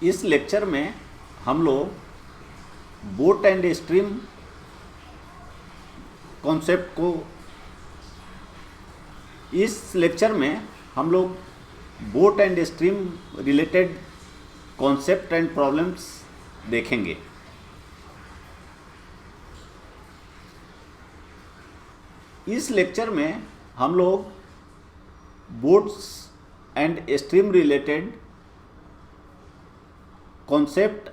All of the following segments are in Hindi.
इस लेक्चर में हम लोग बोट एंड स्ट्रीम कॉन्सेप्ट को इस लेक्चर में हम लोग boat and stream related concept and problems देखेंगे। इस लेक्चर में हम लोग boats and stream related concept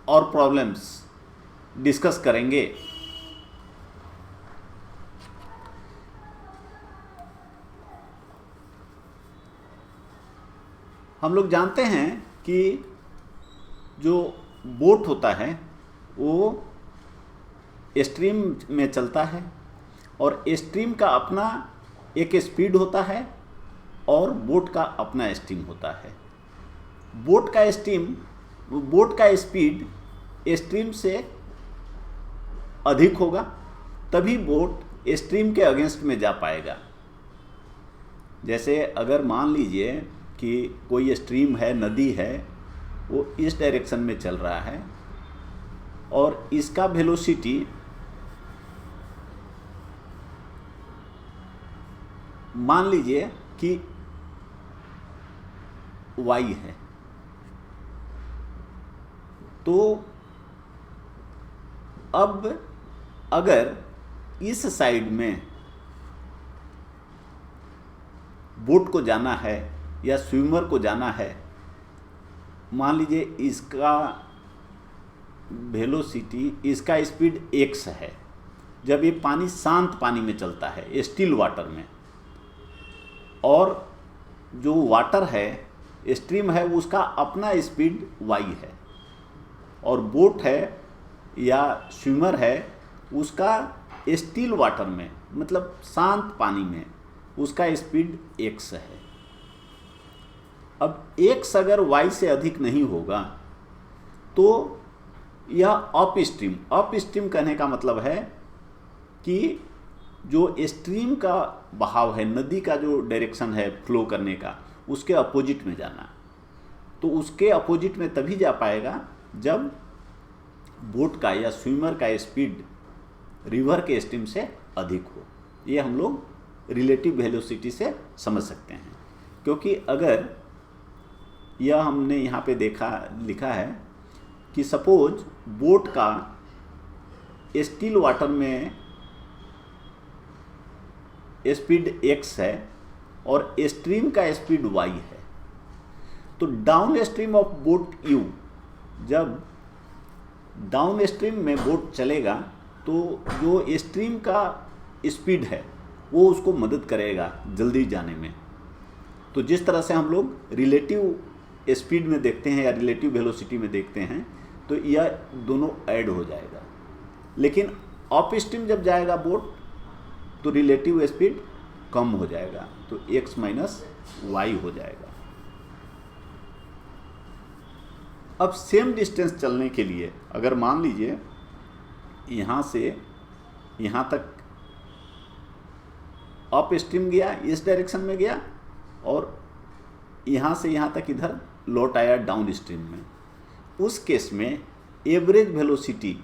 और प्रॉब्लम्स डिस्कस करेंगे। हम लोग जानते हैं कि जो बोट होता है वो स्ट्रीम में चलता है और स्ट्रीम का अपना एक स्पीड होता है और बोट का अपना स्ट्रीम होता है। बोट का स्पीड स्ट्रीम से अधिक होगा तभी बोट स्ट्रीम के अगेंस्ट में जा पाएगा। जैसे अगर मान लीजिए कि कोई स्ट्रीम है, नदी है, वो इस डायरेक्शन में चल रहा है और इसका वेलोसिटी मान लीजिए कि y है, तो अब अगर इस साइड में बोट को जाना है या स्विमर को जाना है, मान लीजिए इसका वेलोसिटी, इसका स्पीड x है जब ये पानी शांत पानी में चलता है, स्टिल वाटर में, और जो वाटर है, स्ट्रीम है, उसका अपना स्पीड y है, और बोट है या स्विमर है उसका स्टिल वाटर में मतलब शांत पानी में उसका स्पीड x है। अब x अगर y से अधिक नहीं होगा तो यह अप स्ट्रीम कहने का मतलब है कि जो स्ट्रीम का बहाव है, नदी का जो डायरेक्शन है फ्लो करने का, उसके अपोजिट में जाना। तो उसके अपोजिट में तभी जा पाएगा जब बोट का या स्विमर का स्पीड रिवर के स्ट्रीम से अधिक हो। ये हम लोग रिलेटिव वेलोसिटी से समझ सकते हैं, क्योंकि अगर यह हमने यहाँ पे लिखा है कि सपोज बोट का स्टिल वाटर में स्पीड x है और स्ट्रीम का स्पीड y है, तो down stream of boat u, जब डाउन स्ट्रीम में बोट चलेगा तो जो स्ट्रीम का स्पीड है वो उसको मदद करेगा जल्दी जाने में। तो जिस तरह से हम लोग रिलेटिव स्पीड में देखते हैं या रिलेटिव वेलोसिटी में देखते हैं, तो यह दोनों ऐड हो जाएगा। लेकिन अप स्ट्रीम जब जाएगा बोट तो रिलेटिव स्पीड कम हो जाएगा, तो x माइनस वाई हो जाएगा। अब सेम डिस्टेंस चलने के लिए अगर मान लीजिए यहाँ से यहाँ तक अप स्ट्रीम गया, इस डायरेक्शन में गया, और यहाँ से यहाँ तक इधर लौट आया डाउन स्ट्रीम में, उस केस में एवरेज वेलोसिटी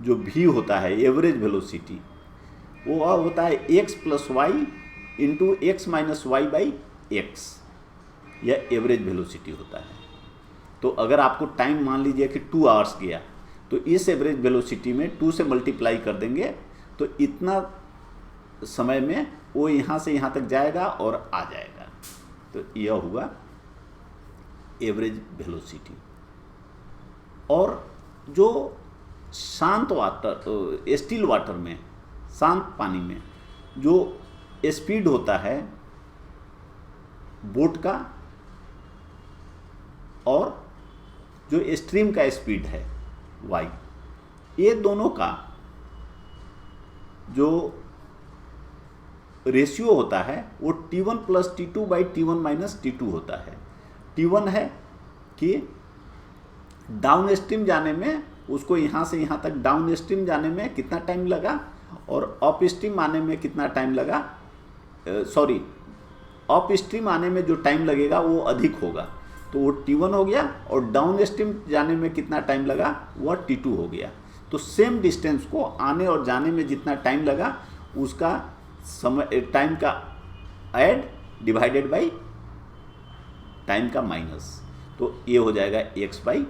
जो v होता है, एवरेज वेलोसिटी, वो होता है x plus Y into X minus Y by X. यह एवरेज वेलोसिटी होता है। तो अगर आपको टाइम मान लीजिए कि 2 आवर्स गया, तो इस एवरेज वेलोसिटी में 2 से मल्टीप्लाई कर देंगे तो इतना समय में वो यहाँ से यहाँ तक जाएगा और आ जाएगा। तो यह हुआ एवरेज वेलोसिटी। और जो शांत वाटर, स्टिल वाटर में, शांत पानी में जो स्पीड होता है बोट का और जो स्ट्रीम का स्पीड है y, ये दोनों का जो रेशियो होता है वो T1 plus T2 by T1 minus T2 होता है। T1 है कि डाउन स्ट्रीम जाने में, उसको यहाँ से यहाँ तक डाउन स्ट्रीम जाने में कितना टाइम लगा, और अप स्ट्रीम आने में कितना टाइम लगा, अप स्ट्रीम आने में जो टाइम लगेगा वो अधिक होगा, तो वो T1 हो गया, और डाउन स्ट्रीम जाने में कितना टाइम लगा, वह T2 हो गया। तो सेम डिस्टेंस को आने और जाने में जितना टाइम लगा उसका समय, टाइम का ऐड डिवाइडेड बाई टाइम का माइनस, तो ये हो जाएगा x/y।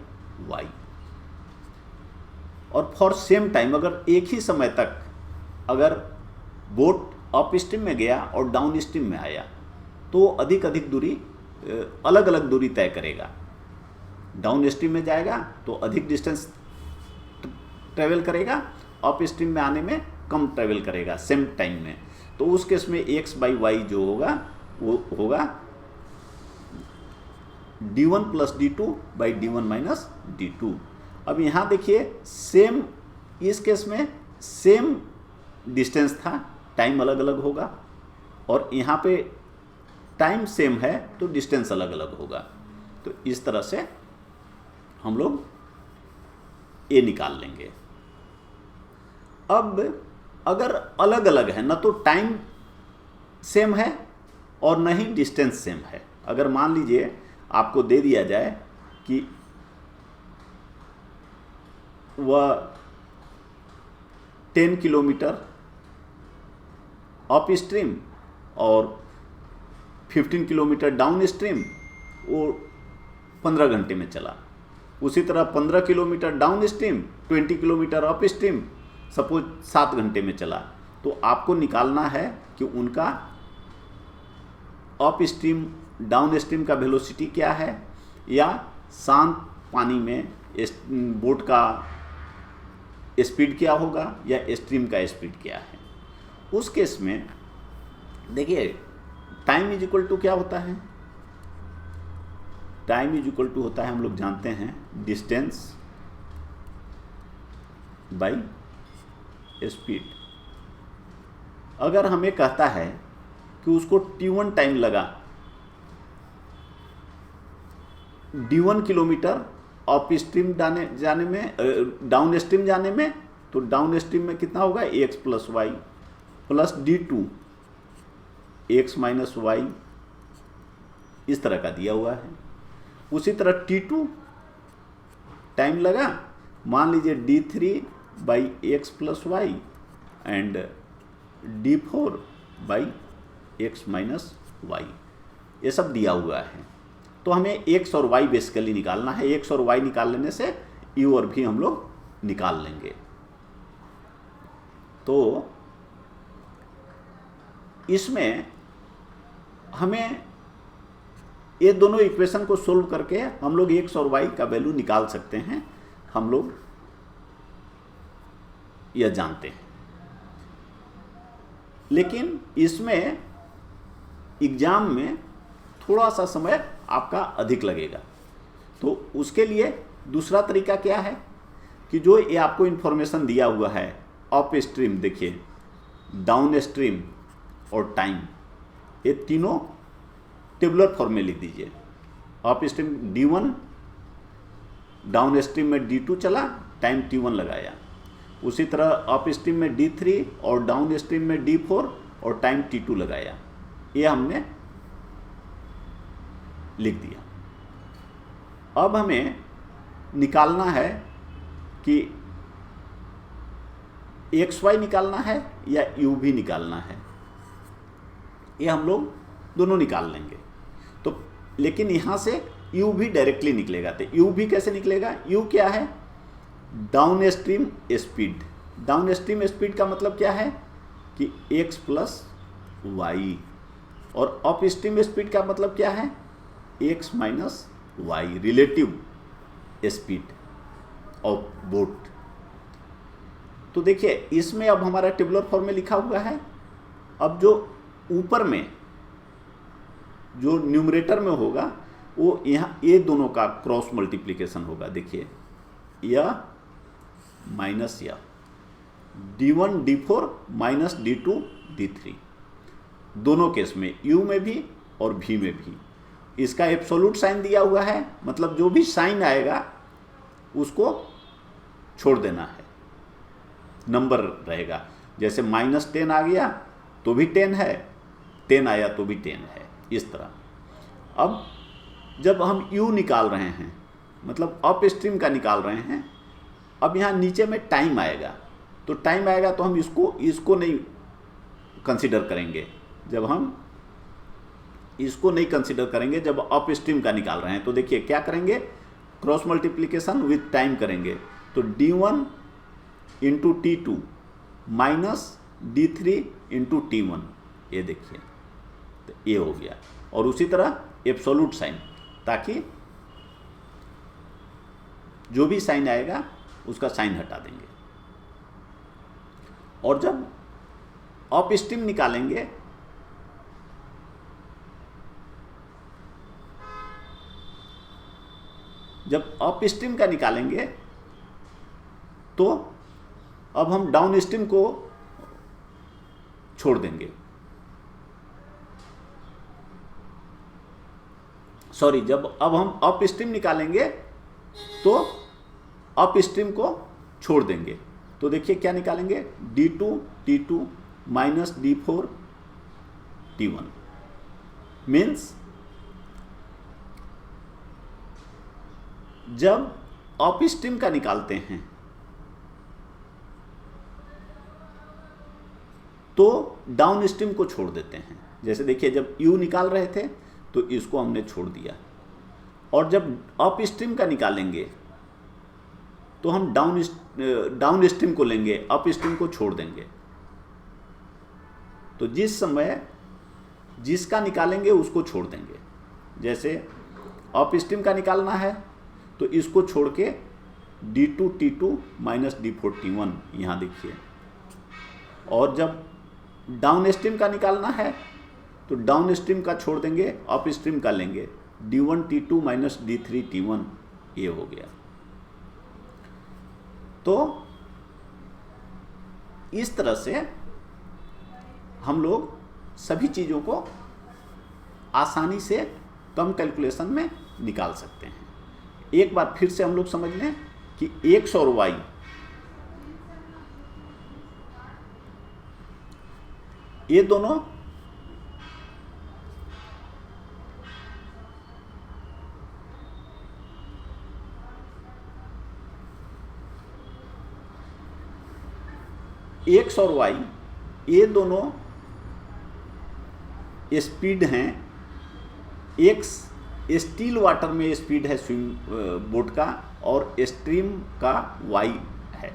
और फॉर सेम टाइम, अगर एक ही समय तक अगर बोट अप स्ट्रीम में गया और डाउन स्ट्रीम में आया तो अधिक अधिक दूरी, अलग अलग दूरी तय करेगा। डाउन स्ट्रीम में जाएगा तो अधिक डिस्टेंस ट्रेवल करेगा, अप स्ट्रीम में आने में कम ट्रेवल करेगा सेम टाइम में। तो उस केस में x/y जो होगा वो होगा d1 + d2/d1 - d2। अब यहाँ देखिए सेम, इस केस में सेम डिस्टेंस था, टाइम अलग अलग होगा, और यहाँ पे टाइम सेम है तो डिस्टेंस अलग अलग होगा। तो इस तरह से हम लोग ये निकाल लेंगे। अब अगर अलग अलग है, ना तो टाइम सेम है और न ही डिस्टेंस सेम है। अगर मान लीजिए आपको दे दिया जाए कि वह 10 किलोमीटर अप स्ट्रीम और 15 किलोमीटर डाउन स्ट्रीम, वो 15 घंटे में चला। उसी तरह 15 kilometre down stream, 20 kilometre up stream suppose 7 घंटे में चला। तो आपको निकालना है कि उनका अप स्ट्रीम डाउन स्ट्रीम का वेलोसिटी क्या है, या शांत पानी में बोट का स्पीड क्या होगा, या स्ट्रीम का स्पीड क्या है। उस केस में देखिए टाइम इज इक्वल टू क्या होता है, टाइम इज इक्वल टू होता है, हम लोग जानते हैं, डिस्टेंस बाई स्पीड। अगर हमें कहता है कि उसको T1 टाइम लगा D1 किलोमीटर अप स्ट्रीम जाने में, डाउन स्ट्रीम जाने में, तो डाउन स्ट्रीम में कितना होगा, x + y + D2 x - y, इस तरह का दिया हुआ है। उसी तरह T2 टाइम लगा, मान लीजिए D3/x + y and D4/x - y, ये सब दिया हुआ है। तो हमें x और y बेसिकली निकालना है। x और y निकाल लेने से u और v हम लोग निकाल लेंगे। तो इसमें हमें ये दोनों इक्वेशन को सोल्व करके हम लोग x और y का वैल्यू निकाल सकते हैं, हम लोग यह जानते हैं। लेकिन इसमें एग्जाम में थोड़ा सा समय आपका अधिक लगेगा। तो उसके लिए दूसरा तरीका क्या है कि जो ये आपको इन्फॉर्मेशन दिया हुआ है, अप स्ट्रीम देखिए, डाउन स्ट्रीम और टाइम, ये तीनों टेबुलर फॉर्म में लिख दीजिए। Up stream D1, down stream में D2 चला, टाइम T1 लगाया। उसी तरह अप स्ट्रीम में D3 और डाउन स्ट्रीम में D4 और टाइम T2 लगाया। ये हमने लिख दिया। अब हमें निकालना है कि XY निकालना है या U भी निकालना है। ये हम लोग दोनों निकाल लेंगे। तो लेकिन यहाँ से U भी डायरेक्टली निकलेगा। तो U भी कैसे निकलेगा, U क्या है, down stream speed. Down stream speed का मतलब क्या है कि x + y, और अप स्ट्रीम स्पीड का मतलब क्या है, x - y, relative speed of boat. तो देखिए इसमें अब हमारा टेबुलर फॉर्म में लिखा हुआ है। अब जो ऊपर में जो न्यूमरेटर में होगा वो यहाँ ये दोनों का क्रॉस मल्टीप्लिकेशन होगा। देखिए यह माइनस यह D1 D4 minus D2 D3, दोनों केस में U में भी और V में भी। इसका एब्सोल्यूट साइन दिया हुआ है, मतलब जो भी साइन आएगा उसको छोड़ देना है, नंबर रहेगा। जैसे -10 आ गया तो भी 10 है, 10 आया तो भी 10 है, इस तरह। अब जब हम यू निकाल रहे हैं, मतलब अप स्ट्रीम का निकाल रहे हैं, अब यहाँ नीचे में टाइम आएगा, तो टाइम आएगा तो हम इसको नहीं कंसिडर करेंगे। जब हम इसको नहीं कंसिडर करेंगे जब अप स्ट्रीम का निकाल रहे हैं, तो देखिए क्या करेंगे, क्रॉस मल्टीप्लिकेशन विथ टाइम करेंगे, तो d1 into T2 minus d3 into T1, ये देखिए तो ये हो गया। और उसी तरह एब्सोल्यूट साइन, ताकि जो भी साइन आएगा उसका साइन हटा देंगे। और जब अप स्ट्रीम निकालेंगे जब अप स्ट्रीम का निकालेंगे तो अब हम डाउन स्ट्रीम को छोड़ देंगे, सॉरी, जब अब हम अप स्ट्रीम निकालेंगे तो अप स्ट्रीम को छोड़ देंगे। तो देखिए क्या निकालेंगे, d2 T2 minus d4 T1, means जब अप स्ट्रीम का निकालते हैं तो डाउन स्ट्रीम को छोड़ देते हैं। जैसे देखिए जब यू निकाल रहे थे तो इसको हमने छोड़ दिया, और जब अप स्ट्रीम का निकालेंगे तो हम डाउन स्ट्रीम को लेंगे, अप स्ट्रीम को छोड़ देंगे। तो जिस समय जिसका निकालेंगे उसको छोड़ देंगे। जैसे अप स्ट्रीम का निकालना है तो इसको छोड़ के d2 T2 minus d4 T1 यहाँ देखिए, और जब डाउन स्ट्रीम का निकालना है तो डाउन स्ट्रीम का छोड़ देंगे, अप स्ट्रीम का लेंगे, d1 T2 minus d3 T1, ये हो गया। तो इस तरह से हम लोग सभी चीज़ों को आसानी से कम कैलकुलेशन में निकाल सकते हैं। एक बार फिर से हम लोग समझ लें कि x और y ये दोनों x और y ये दोनों स्पीड हैं। x स्टील वाटर में स्पीड है स्विम बोट का, और स्ट्रीम का y है,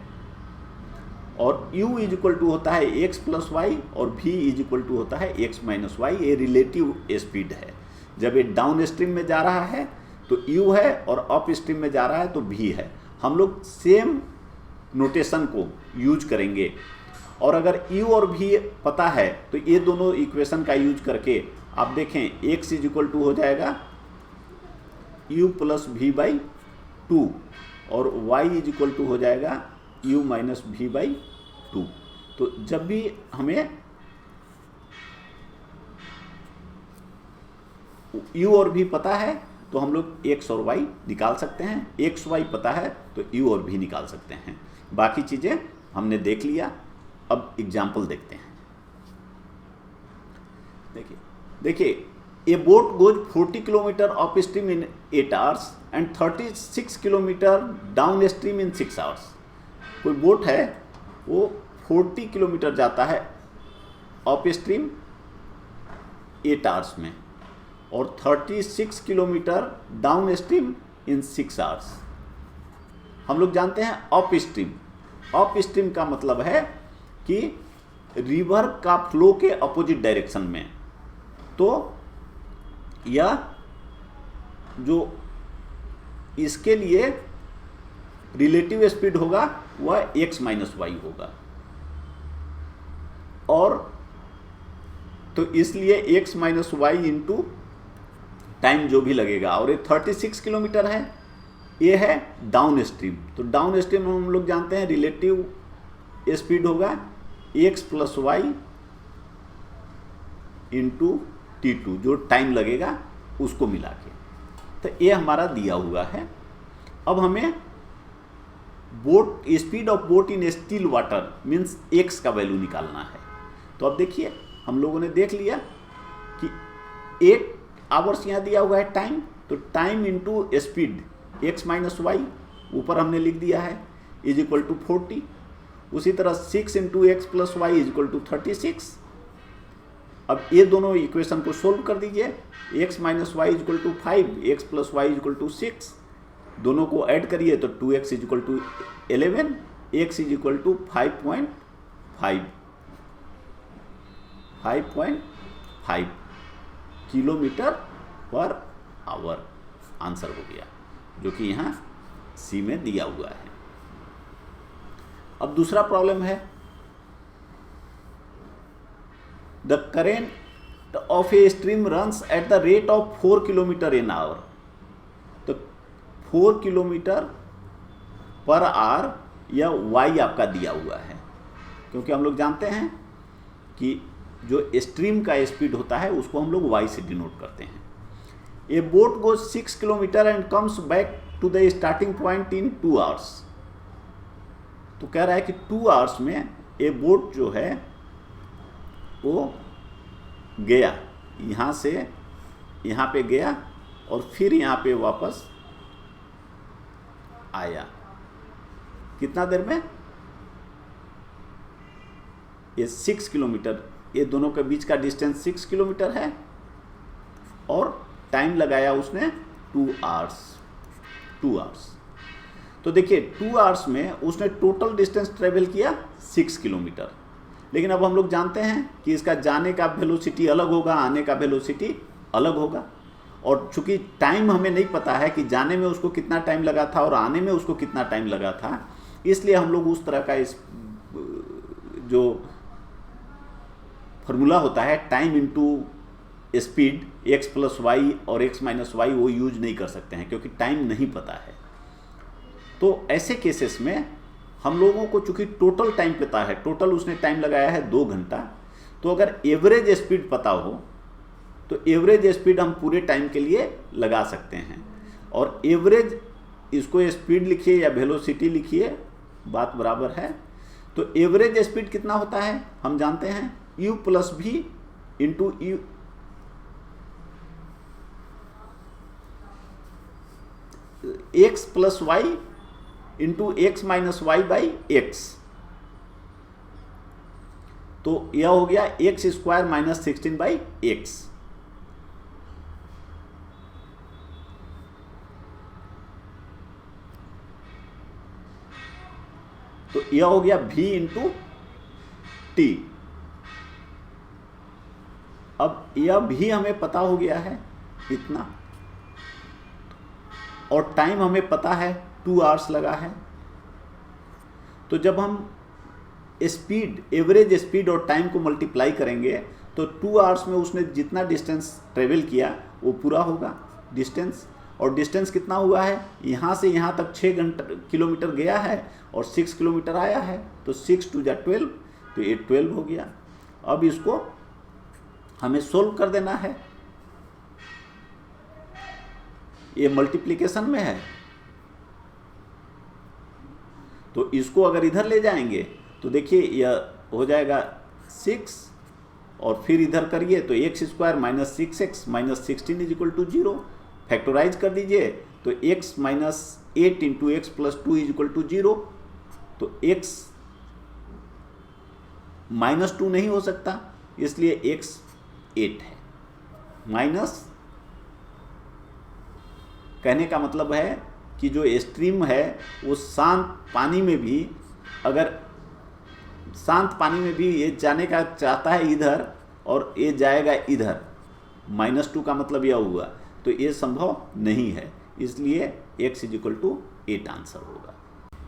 और u इज इक्वल टू होता है x प्लस वाई, और v इज इक्वल टू होता है x माइनस वाई। ये रिलेटिव स्पीड है। जब ये डाउन स्ट्रीम में जा रहा है तो u है, और अप स्ट्रीम में जा रहा है तो v है। हम लोग सेम नोटेशन को यूज करेंगे, और अगर u और v पता है तो ये दोनों इक्वेशन का यूज करके आप देखें x इज इक्वल टू हो जाएगा u प्लस v बाई 2, और y इज इक्वल टू हो जाएगा u माइनस v बाई 2। तो जब भी हमें u और v पता है तो हम लोग x और y निकाल सकते हैं, x y पता है तो u और v निकाल सकते हैं। बाकी चीज़ें हमने देख लिया। अब एग्जाम्पल देखते हैं। देखिए ए boat goes 40 kilometre up stream in 8 hours and 36 kilometre down stream in 6 hours. कोई बोट है वो 40 किलोमीटर जाता है अप स्ट्रीम 8 आवर्स में, और 36 kilometre down stream in 6 hours. हम लोग जानते हैं अप स्ट्रीम, अप स्ट्रीम का मतलब है कि रिवर का फ्लो के अपोजिट डायरेक्शन में। तो यह जो इसके लिए रिलेटिव स्पीड होगा वह x माइनस वाई होगा, और तो इसलिए x minus Y into time जो भी लगेगा। और ये 36 किलोमीटर है, ये है डाउन स्ट्रीम। तो डाउन स्ट्रीम हम लोग जानते हैं रिलेटिव स्पीड होगा x plus Y into T2, जो टाइम लगेगा उसको मिला के। तो ये हमारा दिया हुआ है। अब हमें boat speed of boat in still water means x का वैल्यू निकालना है। तो अब देखिए हम लोगों ने देख लिया कि 8 आवर्स यहाँ दिया हुआ है टाइम, तो time into speed x minus Y ऊपर हमने लिख दिया है इज इक्वल टू 40। उसी तरह 6 into X plus Y is equal to 36। अब ये दोनों इक्वेशन को सोल्व कर दीजिए, x minus Y is equal to 5, X plus Y is equal to 6, दोनों को ऐड करिए तो 2x is equal to 11, x is equal to 5.5 kilometre per hour answer हो गया, जो कि यहाँ सी में दिया हुआ है। अब दूसरा प्रॉब्लम है, the current of a stream runs at the rate of 4 kilometre in hour. तो 4 किलोमीटर पर आवर या वाई आपका दिया हुआ है, क्योंकि हम लोग जानते हैं कि जो स्ट्रीम का स्पीड होता है उसको हम लोग वाई से डिनोट करते हैं। A boat goes 6 kilometre and comes back to the starting point in 2 hours. तो कह रहा है कि 2 आवर्स में ए बोट जो है वो गया, यहाँ से यहाँ पे गया और फिर यहाँ पे वापस आया। कितना देर में? ये 6 किलोमीटर, ये दोनों के बीच का डिस्टेंस 6 किलोमीटर है और टाइम लगाया उसने 2 आवर्स। तो देखिए 2 आवर्स में उसने टोटल डिस्टेंस ट्रेवल किया 6 किलोमीटर। लेकिन अब हम लोग जानते हैं कि इसका जाने का वेलोसिटी अलग होगा, आने का वेलोसिटी अलग होगा, और चूंकि टाइम हमें नहीं पता है कि जाने में उसको कितना टाइम लगा था और आने में उसको कितना टाइम लगा था, इसलिए हम लोग उस तरह का इस जो फॉर्मूला होता है time into speed x plus Y और x माइनस वाई वो यूज नहीं कर सकते हैं, क्योंकि टाइम नहीं पता है। तो ऐसे केसेस में हम लोगों को चूंकि टोटल टाइम पता है, टोटल उसने टाइम लगाया है 2 घंटा, तो अगर एवरेज स्पीड पता हो तो एवरेज स्पीड हम पूरे टाइम के लिए लगा सकते हैं। और एवरेज, इसको स्पीड लिखिए या वेलोसिटी लिखिए, बात बराबर है। तो एवरेज स्पीड कितना होता है हम जानते हैं, u प्लस भी into U, X plus Y into X minus Y by X. तो यह हो गया X square minus 16 by X. तो यह हो गया v इंटू टी। अब यह भी हमें पता हो गया है इतना, और टाइम हमें पता है 2 आवर्स लगा है। तो जब हम स्पीड, एवरेज स्पीड और टाइम को मल्टीप्लाई करेंगे तो 2 आवर्स में उसने जितना डिस्टेंस ट्रेवल किया वो पूरा होगा डिस्टेंस। और डिस्टेंस कितना हुआ है, यहाँ से यहाँ तक 6 किलोमीटर गया है और 6 किलोमीटर आया है, तो 6 2 × 12, तो ये 12 हो गया। अब इसको हमें सोल्व कर देना है, ये मल्टीप्लिकेशन में है, तो इसको अगर इधर ले जाएंगे तो देखिए यह हो जाएगा 6 और फिर इधर करिए तो X square minus 6x minus 16 is equal to 0। Factorise कर दीजिए तो x minus 8 into X plus 2 is equal to 0। तो x माइनस 2 नहीं हो सकता, इसलिए x 8 है। माइनस कहने का मतलब है कि जो स्ट्रीम है वो शांत पानी में भी, अगर शांत पानी में भी ये जाने का चाहता है इधर और ये जाएगा इधर, -2 का मतलब यह हुआ, तो ये संभव नहीं है, इसलिए x is equal to 8 answer होगा।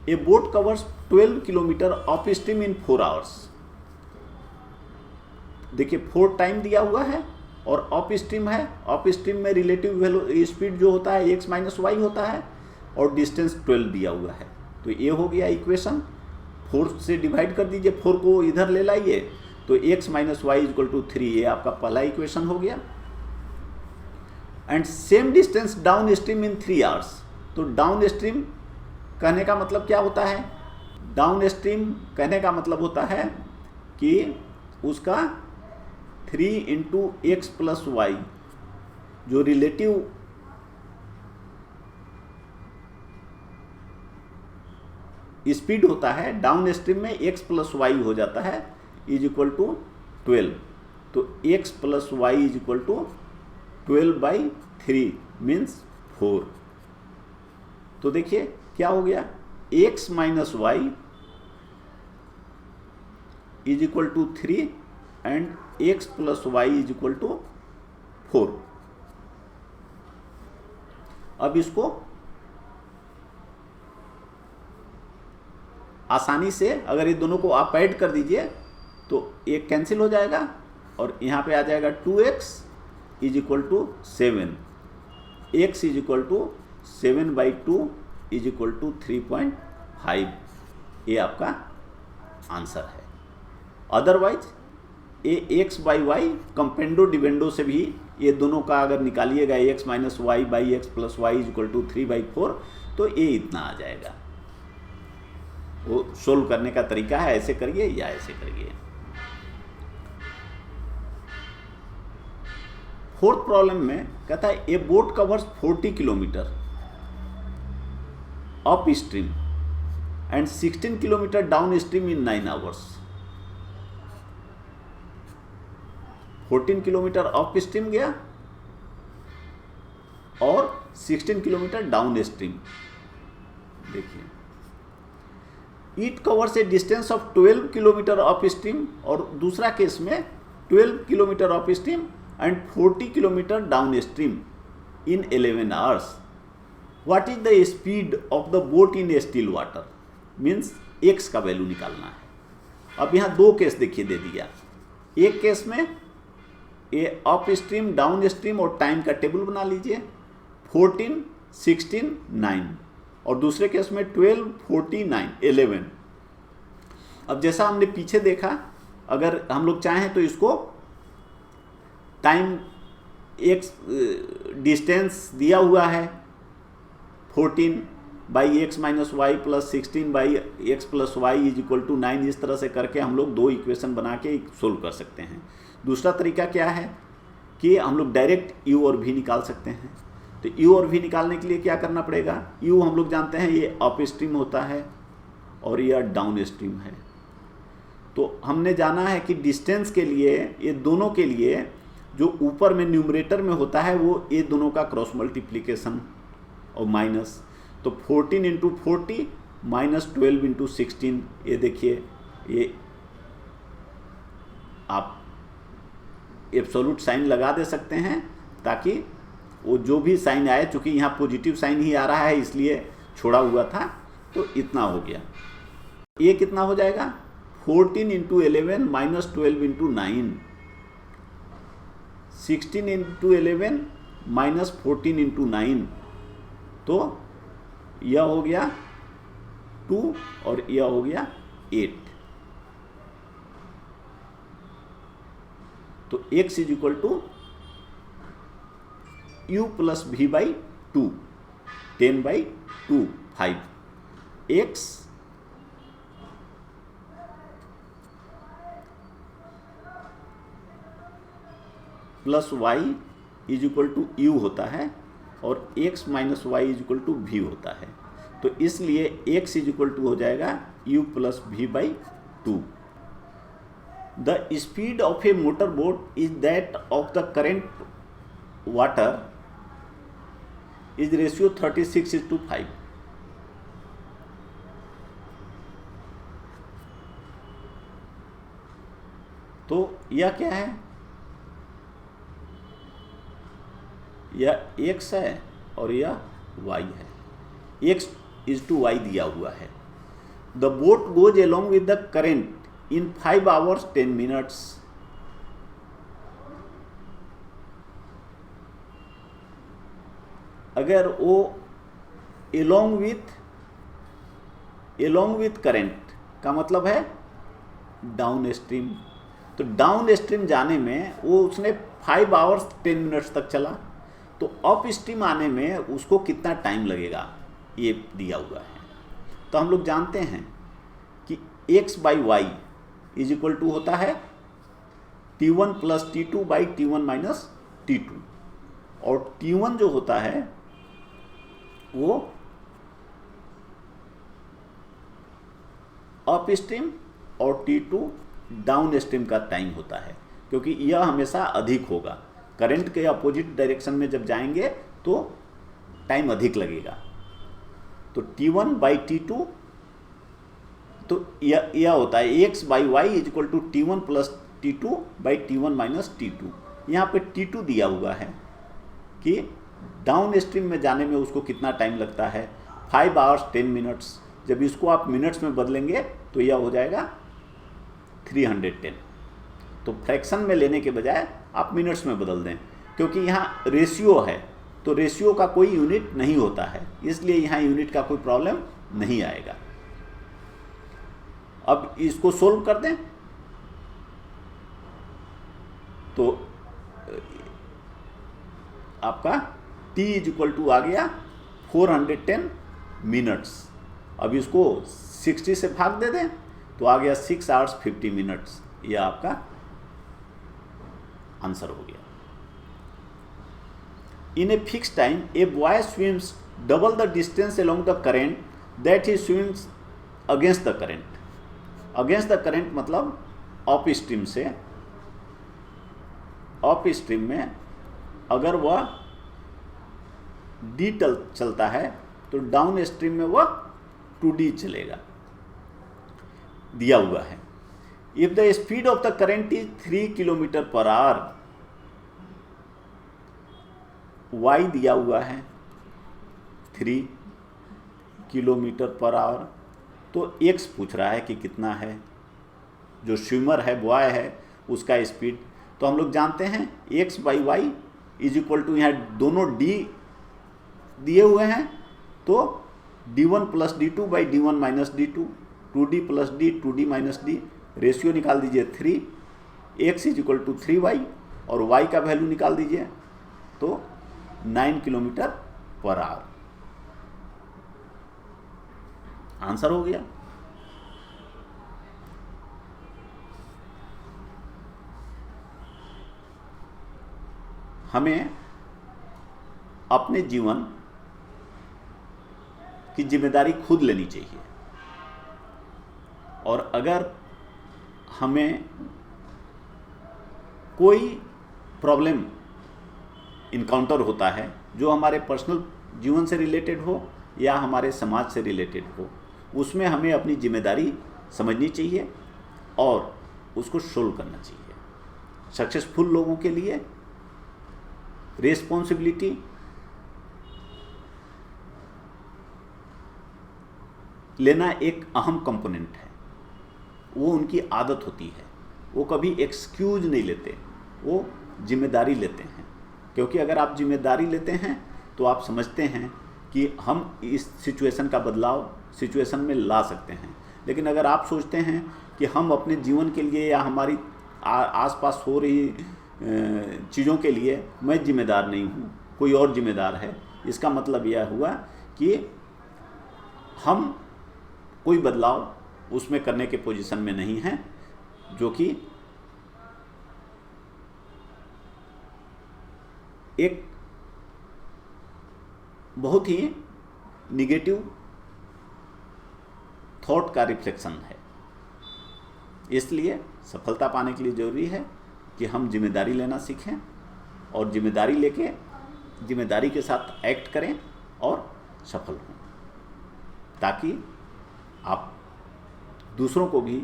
A boat covers 12 kilometre of stream in 4 hours. देखिए 4 टाइम दिया हुआ है और ऑफ स्ट्रीम है, ऑफ स्ट्रीम में रिलेटिव स्पीड जो होता है x माइनस वाई होता है और डिस्टेंस 12 दिया हुआ है। तो ये हो गया इक्वेशन, 4 से डिवाइड कर दीजिए, 4 को इधर ले लाइए तो x minus Y is equal to 3, ये आपका पहला इक्वेशन हो गया। And same distance downstream in 3 hours. तो डाउन स्ट्रीम कहने का मतलब क्या होता है, डाउन स्ट्रीम कहने का मतलब होता है कि उसका 3 इंटू एक्स प्लस वाई जो रिलेटिव स्पीड होता है डाउन स्ट्रीम में x प्लस वाई हो जाता है इज इक्वल टू 12। तो x plus Y is equal to 12/3 means 4। तो देखिए क्या हो गया, x minus Y is equal to 3 and x plus Y is equal to 4। अब इसको आसानी से अगर ये दोनों को आप ऐड कर दीजिए तो एक कैंसिल हो जाएगा और यहाँ पे आ जाएगा 2x is equal to 7, x is equal to 7/2 is equal to 3.5। ये आपका आंसर है। अदरवाइज ये x by y componendo dividendo से भी ये दोनों का अगर निकालिएगा x minus Y by x plus Y is equal to 3/4 तो ये इतना आ जाएगा। वो सोल्व करने का तरीका है, ऐसे करिए या ऐसे करिए। फोर्थ प्रॉब्लम में कहता है ए boat covers 40 kilometre up stream and 16 kilometre down stream in 9 hours. 14 kilometre up stream गया और 16 किलोमीटर डाउन स्ट्रीम। देखिए it covers A distance of 12 kilometre up stream और दूसरा केस में 12 kilometre up stream and 40 kilometre down stream in 11 hours. What is the speed of the boat in still water, means x का वैल्यू निकालना है। अब यहाँ दो केस देखिए दे दिया। एक केस में ये अप स्ट्रीम डाउन स्ट्रीम और टाइम का टेबल बना लीजिए, 14, 16, 9 और दूसरे केस में 12, 49, 11। अब जैसा हमने पीछे देखा, अगर हम लोग चाहें तो इसको टाइम एक्स डिस्टेंस दिया हुआ है 14/x minus y plus 16/x plus Y is equal to 9, इस तरह से करके हम लोग दो इक्वेशन बना के सोल्व कर सकते हैं। दूसरा तरीका क्या है कि हम लोग डायरेक्ट u और v निकाल सकते हैं। तो u और v निकालने के लिए क्या करना पड़ेगा, u हम लोग जानते हैं ये अप स्ट्रीम होता है और यह डाउन स्ट्रीम है। तो हमने जाना है कि डिस्टेंस के लिए ये दोनों के लिए जो ऊपर में न्यूमरेटर में होता है वो ये दोनों का क्रॉस मल्टीप्लिकेशन और माइनस। तो 14 इंटू 40 माइनस 12 इंटू 16, ये देखिए ये आप एब्सोल्यूट साइन लगा दे सकते हैं ताकि वो जो भी साइन आए, चूँकि यहाँ पॉजिटिव साइन ही आ रहा है इसलिए छोड़ा हुआ था, तो इतना हो गया। ये कितना हो जाएगा 14 into 11 minus 12 into 9, 16 into 11 minus 14 into 9, तो यह हो गया 2 और यह हो गया 8। तो x is equal to u plus v by 2, 10/2, 5। x plus Y is equal to u होता है और x minus Y is equal to v होता है। तो इसलिए x इज इक्वल टू हो जाएगा u plus v by 2। The speed of a motor boat is that of the current water is ratio 36:5। तो यह क्या है, यह x है और यह y है। x is to y दिया हुआ है। The boat goes along with the current in 5 hours 10 minutes। अगर वो along with current का मतलब है डाउन स्ट्रीम, तो डाउन स्ट्रीम जाने में वो उसने 5 आवर्स 10 मिनट्स तक चला, तो अप स्ट्रीम आने में उसको कितना टाइम लगेगा ये दिया हुआ है। तो हम लोग जानते हैं कि x by y is equal to होता है T1 plus T2 by T1 minus T2, और T1 जो होता है वो अप स्ट्रीम और T2 डाउन स्ट्रीम का टाइम होता है, क्योंकि यह हमेशा अधिक होगा। करंट के अपोजिट डायरेक्शन में जब जाएंगे तो टाइम अधिक लगेगा। तो T1 बाई T2, तो यह होता है x/y equal to T1 plus T2 by T1 minus T2। यहाँ पे T2 दिया हुआ है कि डाउन स्ट्रीम में जाने में उसको कितना टाइम लगता है, 5 आवर्स 10 मिनट्स। जब इसको आप मिनट्स में बदलेंगे तो यह हो जाएगा 310। तो फ्रैक्शन में लेने के बजाय आप मिनट्स में बदल दें, क्योंकि यहाँ रेशियो है, तो रेशियो का कोई यूनिट नहीं होता है, इसलिए यहाँ यूनिट का कोई प्रॉब्लम नहीं आएगा। अब इसको सोल्व कर दें तो आपका t इज इक्वल टू आ गया 410 मिनट्स। अब इसको 60 से भाग दे दें तो आ गया 6 आवर्स 50 मिनट्स। यह आपका आंसर हो गया। In a fix time a boy swims double the distance along the current that he swims against the current. Against the current मतलब अप स्ट्रीम से, अप स्ट्रीम में अगर वह डी चलता है तो डाउन स्ट्रीम में वह 2D चलेगा, दिया हुआ है। If the speed of the current is 3 kilometre per our, y दिया हुआ है 3 किलोमीटर पर आवर, तो x पूछ रहा है कि कितना है, जो स्विमर है बॉय है उसका स्पीड। तो हम लोग जानते हैं x/y इज इक्वल टू, यहाँ दोनों d दिए हुए हैं तो d1 plus d2 by d1 minus d2, 2d plus d 2d minus d, ratio निकाल दीजिए 3, x is equal to 3y और y का वैल्यू निकाल दीजिए तो 9 किलोमीटर पर आवर। आंसर हो गया। हमें अपने जीवन की जिम्मेदारी खुद लेनी चाहिए, और अगर हमें कोई प्रॉब्लम इनकाउंटर होता है जो हमारे पर्सनल जीवन से रिलेटेड हो या हमारे समाज से रिलेटेड हो, उसमें हमें अपनी जिम्मेदारी समझनी चाहिए और उसको सोल्व करना चाहिए। सक्सेसफुल लोगों के लिए रिस्पॉन्सिबिलिटी लेना एक अहम कंपोनेंट है, वो उनकी आदत होती है। वो कभी एक्सक्यूज नहीं लेते, वो जिम्मेदारी लेते हैं, क्योंकि अगर आप जिम्मेदारी लेते हैं तो आप समझते हैं कि हम इस सिचुएशन का बदलाव सिचुएशन में ला सकते हैं। लेकिन अगर आप सोचते हैं कि हम अपने जीवन के लिए या हमारी आसपास हो रही चीज़ों के लिए मैं जिम्मेदार नहीं हूँ, कोई और जिम्मेदार है, इसका मतलब यह हुआ कि हम कोई बदलाव उसमें करने के पोजीशन में नहीं हैं, जो कि एक बहुत ही निगेटिव थॉट का रिफ्लेक्शन है। इसलिए सफलता पाने के लिए ज़रूरी है कि हम जिम्मेदारी लेना सीखें और जिम्मेदारी लेके जिम्मेदारी के साथ एक्ट करें और सफल हों, ताकि आप दूसरों को भी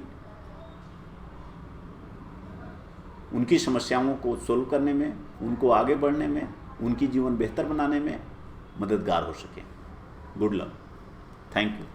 उनकी समस्याओं को सोल्व करने में, उनको आगे बढ़ने में, उनकी जीवन बेहतर बनाने में मददगार हो सकें। Good luck. Thank you.